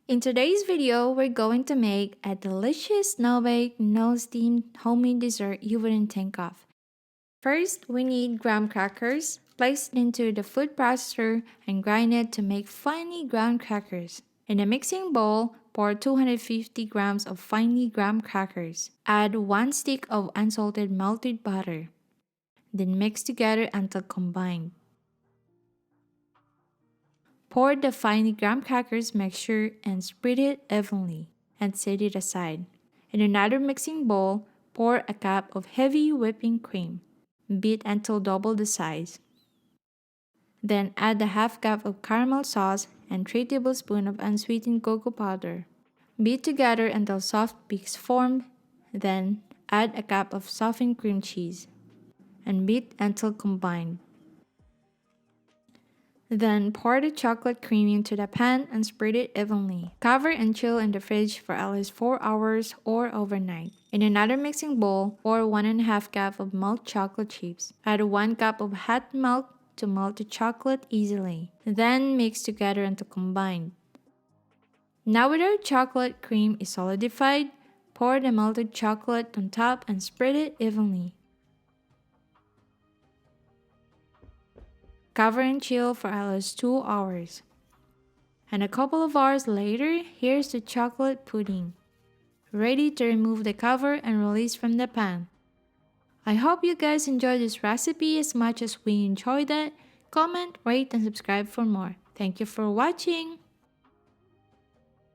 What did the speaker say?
In today's video, we're going to make a delicious snow-baked, no-steamed homemade dessert you wouldn't think of. First, we need graham crackers. Place it into the food processor and grind it to make finely ground crackers. In a mixing bowl, pour 250 grams of finely ground crackers. Add 1 stick of unsalted melted butter. Then mix together until combined. Pour the finely ground crackers mixture and spread it evenly and set it aside. In another mixing bowl, pour a cup of heavy whipping cream. Beat until double the size. Then add a half cup of caramel sauce and 3 tablespoons of unsweetened cocoa powder. Beat together until soft peaks form. Then add a cup of softened cream cheese and beat until combined. Then pour the chocolate cream into the pan and spread it evenly. Cover and chill in the fridge for at least 4 hours or overnight. In another mixing bowl, pour 1½ cup of milk chocolate chips. Add 1 cup of hot milk to melt the chocolate easily. Then mix together until combined. Now that our chocolate cream is solidified, pour the melted chocolate on top and spread it evenly. Cover and chill for at least 2 hours. And a couple of hours later, here's the chocolate pudding. Ready to remove the cover and release from the pan. I hope you guys enjoyed this recipe as much as we enjoyed it. Comment, rate, and subscribe for more. Thank you for watching!